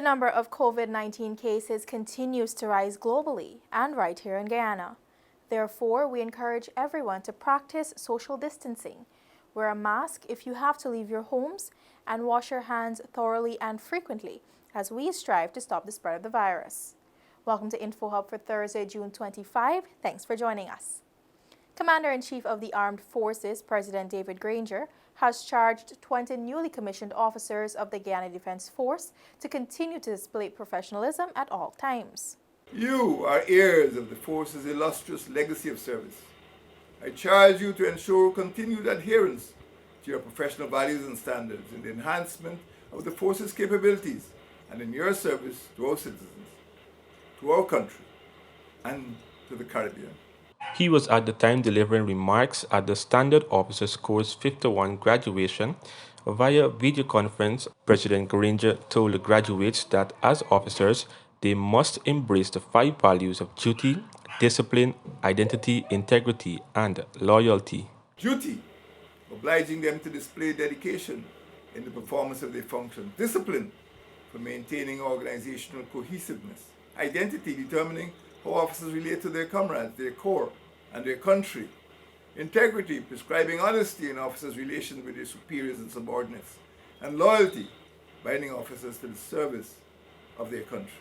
number of COVID-19 cases continues to rise globally and right here in Guyana. Therefore, we encourage everyone to practice social distancing, wear a mask if you have to leave your homes, and wash your hands thoroughly and frequently as we strive to stop the spread of the virus. Welcome to InfoHub for Thursday, June 25. Thanks for joining us. Commander-in-Chief of the Armed Forces, President David Granger, has charged 20 newly commissioned officers of the Guyana Defense Force to continue to display professionalism at all times. You are heirs of the force's illustrious legacy of service. I charge you to ensure continued adherence to your professional values and standards in the enhancement of the force's capabilities and in your service to our citizens, to our country, and to the Caribbean. He was at the time delivering remarks at the Standard Officers Course 51 graduation. Via video conference, President Granger told the graduates that as officers, they must embrace the 5 values of duty, discipline, identity, integrity, and loyalty. Duty, obliging them to display dedication in the performance of their functions. Discipline, for maintaining organizational cohesiveness. Identity, determining how officers relate to their comrades, their corps, and their country. Integrity, prescribing honesty in officers' relations with their superiors and subordinates. And loyalty, binding officers to the service of their country.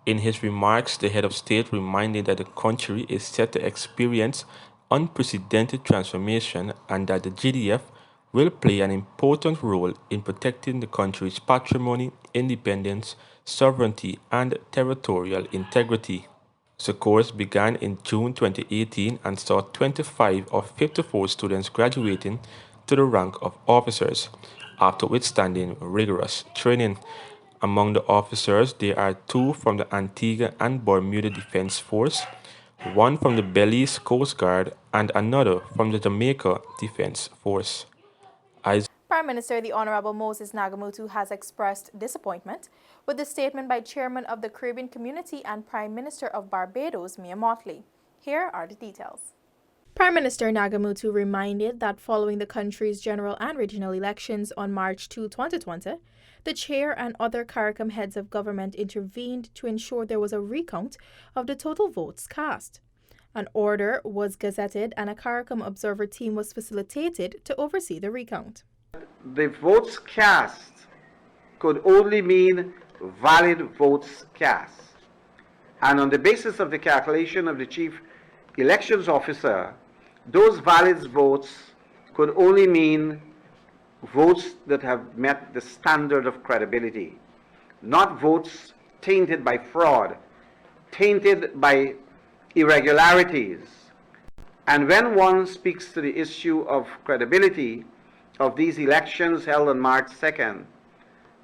In his remarks, the head of state reminded that the country is set to experience unprecedented transformation and that the GDF will play an important role in protecting the country's patrimony, independence, sovereignty, and territorial integrity. The course began in June 2018 and saw 25 of 54 students graduating to the rank of officers after withstanding rigorous training. Among the officers, there are 2 from the Antigua and Bermuda Defense Force, 1 from the Belize Coast Guard, and another from the Jamaica Defense Force. Prime Minister the Honorable Moses Nagamutu has expressed disappointment with the statement by Chairman of the Caribbean Community and Prime Minister of Barbados, Mia Mottley. Here are the details. Prime Minister Nagamutu reminded that following the country's general and regional elections on March 2, 2020, the chair and other CARICOM heads of government intervened to ensure there was a recount of the total votes cast. An order was gazetted and a CARICOM observer team was facilitated to oversee the recount. The votes cast could only mean valid votes cast. And on the basis of the calculation of the chief elections officer, those valid votes could only mean votes that have met the standard of credibility, not votes tainted by fraud, tainted by irregularities. And when one speaks to the issue of credibility of these elections held on March 2nd,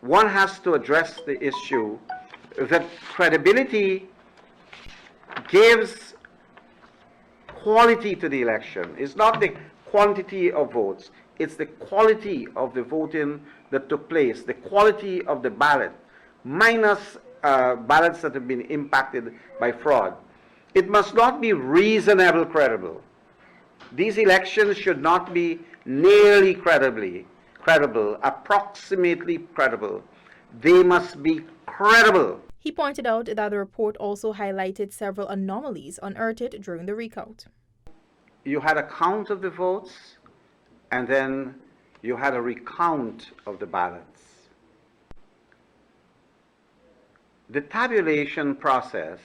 one has to address the issue that credibility gives quality to the election. It's not the quantity of votes, it's the quality of the voting that took place, the quality of the ballot, minus ballots that have been impacted by fraud. It must not be reasonable credible. These elections should not be nearly credible, approximately credible. They must be credible. He pointed out that the report also highlighted several anomalies unearthed during the recount. You had a count of the votes, and then you had a recount of the ballots. The tabulation process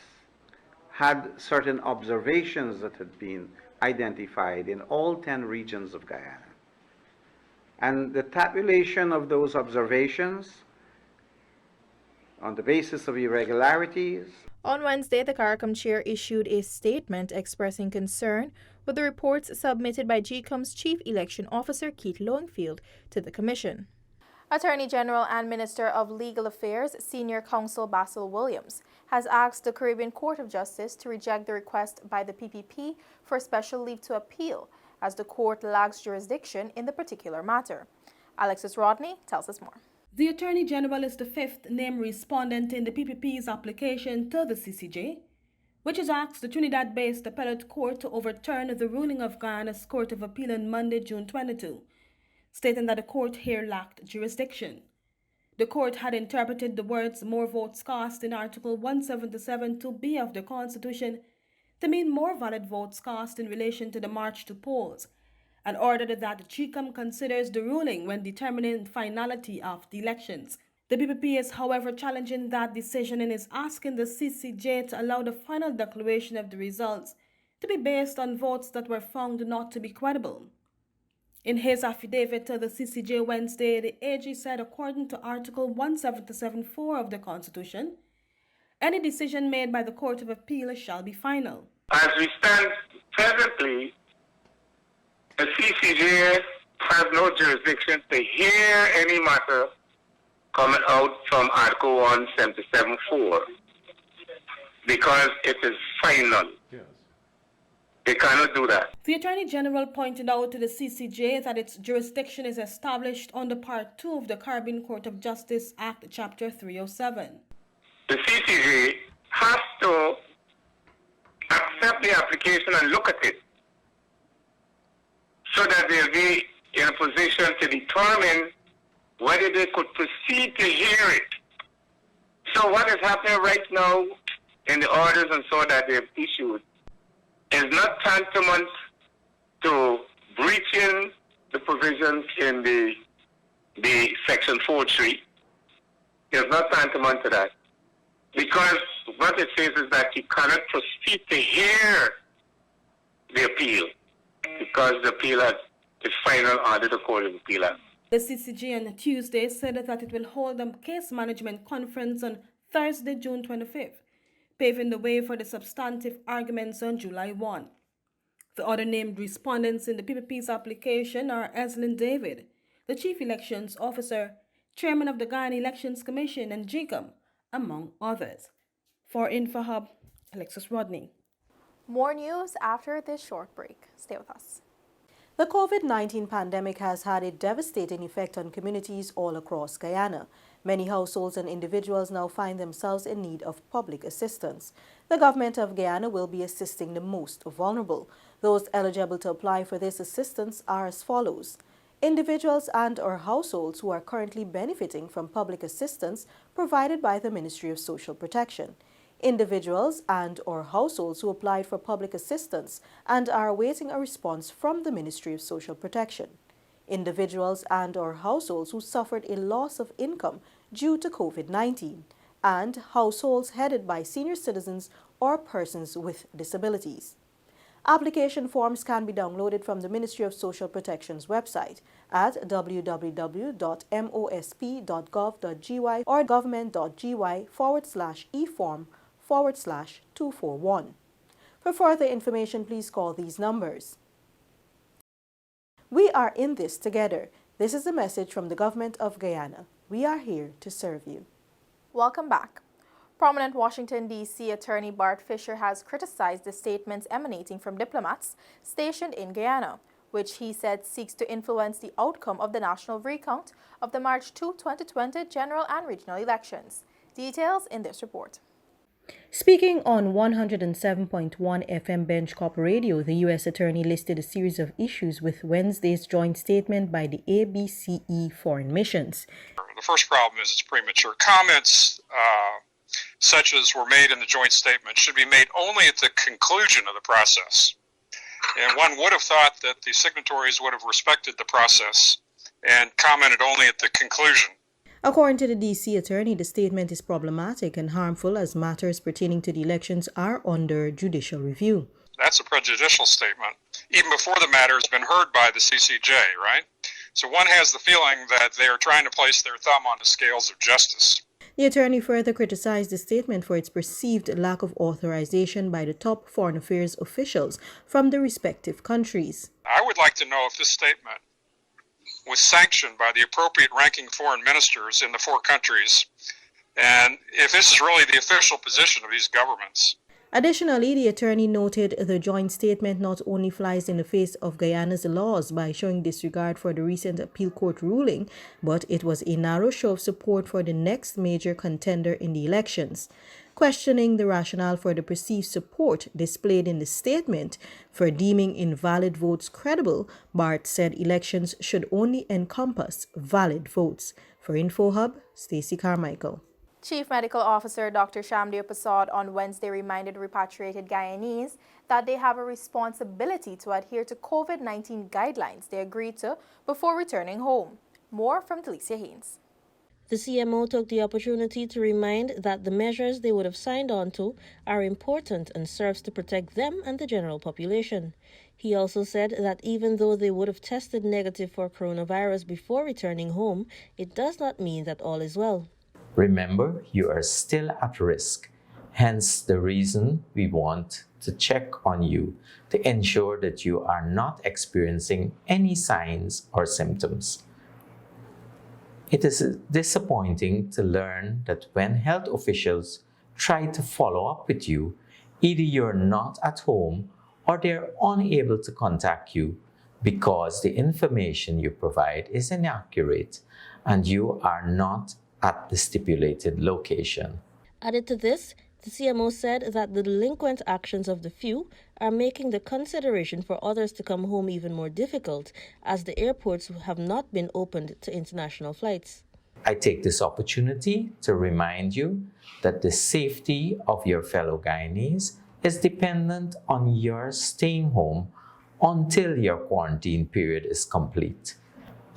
had certain observations that had been identified in all 10 regions of Guyana. And the tabulation of those observations on the basis of irregularities. On Wednesday, the CARICOM chair issued a statement expressing concern with the reports submitted by GCOM's Chief Election Officer Keith Lowenfield to the Commission. Attorney General and Minister of Legal Affairs, Senior Counsel Basil Williams, has asked the Caribbean Court of Justice to reject the request by the PPP for special leave to appeal, as the court lacks jurisdiction in the particular matter. Alexis Rodney tells us more. The Attorney General is the 5th named respondent in the PPP's application to the CCJ, which has asked the Trinidad-based appellate court to overturn the ruling of Guyana's Court of Appeal on Monday, June 22, stating that the court here lacked jurisdiction. The court had interpreted the words more votes cast in Article 177 2b of the Constitution to mean more valid votes cast in relation to the march to polls, and ordered that the CHICAM considers the ruling when determining the finality of the elections. The PPP is, however, challenging that decision and is asking the CCJ to allow the final declaration of the results to be based on votes that were found not to be credible. In his affidavit to the CCJ Wednesday, the AG said, according to Article 177.4 of the Constitution, any decision made by the Court of Appeal shall be final. As we stand presently, the CCJ has no jurisdiction to hear any matter coming out from Article 177.4 because it is final. Yes. They cannot do that. The Attorney General pointed out to the CCJ that its jurisdiction is established under Part 2 of the Caribbean Court of Justice Act, Chapter 307. The CCJ has to accept the application and look at it so that they'll be in a position to determine whether they could proceed to hear it. So what is happening right now in the orders and so that they've issued is not tantamount to breaching the provisions in the Section 4.3. It's not tantamount to that. Because what it says is that you cannot proceed to hear the appeal because the appeal is final under the Court of Appeal Act. The CCJ on Tuesday said that it will hold a case management conference on Thursday, June 25th, paving the way for the substantive arguments on July 1. The other named respondents in the PPP's application are Eslyn David, the Chief Elections Officer, Chairman of the Guyana Elections Commission, and GCOM, among others. For InfoHub, Alexis Rodney. More news after this short break. Stay with us. The COVID-19 pandemic has had a devastating effect on communities all across Guyana. Many households and individuals now find themselves in need of public assistance. The government of Guyana will be assisting the most vulnerable. Those eligible to apply for this assistance are as follows. Individuals and/or households who are currently benefiting from public assistance provided by the Ministry of Social Protection. Individuals and/or households who applied for public assistance and are awaiting a response from the Ministry of Social Protection. Individuals and/or households who suffered a loss of income due to COVID-19, and households headed by senior citizens or persons with disabilities. Application forms can be downloaded from the Ministry of Social Protection's website at www.mosp.gov.gy or government.gy/eform/241. For further information, please call these numbers. We are in this together. This is a message from the Government of Guyana. We are here to serve you. Welcome back. Prominent Washington, D.C. attorney Bart Fisher has criticized the statements emanating from diplomats stationed in Guyana, which he said seeks to influence the outcome of the national recount of the March 2, 2020 general and regional elections. Details in this report. Speaking on 107.1 FM Bench Corp Radio, the U.S. Attorney listed a series of issues with Wednesday's joint statement by the ABCE Foreign Missions. The first problem is it's premature. Comments such as were made in the joint statement should be made only at the conclusion of the process. And one would have thought that the signatories would have respected the process and commented only at the conclusion. According to the D.C. attorney, the statement is problematic and harmful as matters pertaining to the elections are under judicial review. That's a prejudicial statement, even before the matter has been heard by the CCJ, right? So one has the feeling that they are trying to place their thumb on the scales of justice. The attorney further criticized the statement for its perceived lack of authorization by the top foreign affairs officials from the respective countries. I would like to know if this statement was sanctioned by the appropriate ranking foreign ministers in the four countries, and if this is really the official position of these governments. Additionally, the attorney noted the joint statement not only flies in the face of Guyana's laws by showing disregard for the recent appeal court ruling, but it was a narrow show of support for the next major contender in the elections. Questioning the rationale for the perceived support displayed in the statement for deeming invalid votes credible, Bart said elections should only encompass valid votes. For InfoHub, Stacey Carmichael. Chief Medical Officer Dr. Shamdeo Prasad on Wednesday reminded repatriated Guyanese that they have a responsibility to adhere to COVID-19 guidelines they agreed to before returning home. More from Delicia Haynes. The CMO took the opportunity to remind that the measures they would have signed on to are important and serves to protect them and the general population. He also said that even though they would have tested negative for coronavirus before returning home, it does not mean that all is well. Remember, you are still at risk. Hence the reason we want to check on you to ensure that you are not experiencing any signs or symptoms. It is disappointing to learn that when health officials try to follow up with you, either you're not at home or they're unable to contact you because the information you provide is inaccurate and you are not at the stipulated location. Added to this, the CMO said that the delinquent actions of the few are making the consideration for others to come home even more difficult, as the airports have not been opened to international flights. I take this opportunity to remind you that the safety of your fellow Guyanese is dependent on your staying home until your quarantine period is complete,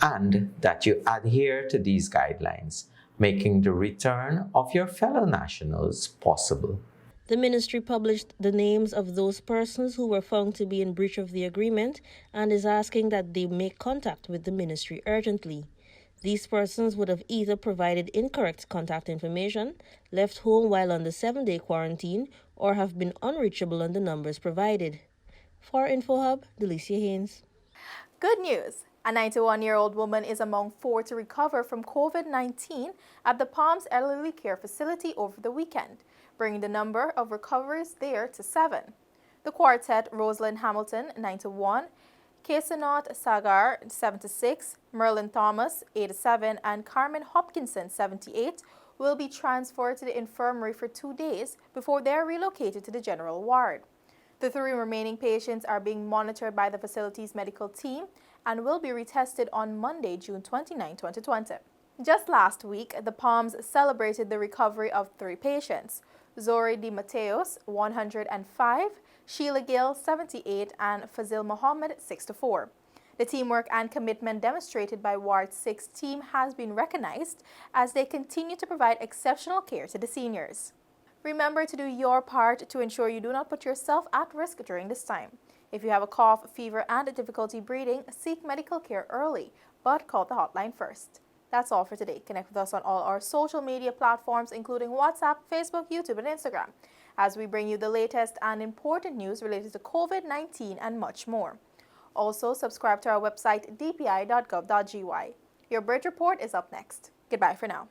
and that you adhere to these guidelines, making the return of your fellow nationals possible. The ministry published the names of those persons who were found to be in breach of the agreement and is asking that they make contact with the ministry urgently. These persons would have either provided incorrect contact information, left home while on the 7-day quarantine, or have been unreachable on the numbers provided. For InfoHub, Delicia Haynes. Good news! A 91-year-old woman is among 4 to recover from COVID-19 at the Palms Elderly Care Facility over the weekend, bringing the number of recoveries there to 7. The quartet, Rosalind Hamilton, 91, Kesanot Sagar, 76, Merlin Thomas, 87, and Carmen Hopkinson, 78, will be transferred to the infirmary for 2 days before they are relocated to the general ward. The 3 remaining patients are being monitored by the facility's medical team and will be retested on Monday, June 29, 2020. Just last week, the Palms celebrated the recovery of 3 patients: Zori Di Mateos, 105, Sheila Gill, 78, and Fazil Mohammed, 64. The teamwork and commitment demonstrated by Ward 6 team has been recognized as they continue to provide exceptional care to the seniors. Remember to do your part to ensure you do not put yourself at risk during this time. If you have a cough, fever, and difficulty breathing, seek medical care early, but call the hotline first. That's all for today. Connect with us on all our social media platforms, including WhatsApp, Facebook, YouTube, and Instagram, as we bring you the latest and important news related to COVID-19 and much more. Also, subscribe to our website, dpi.gov.gy. Your Bridge Report is up next. Goodbye for now.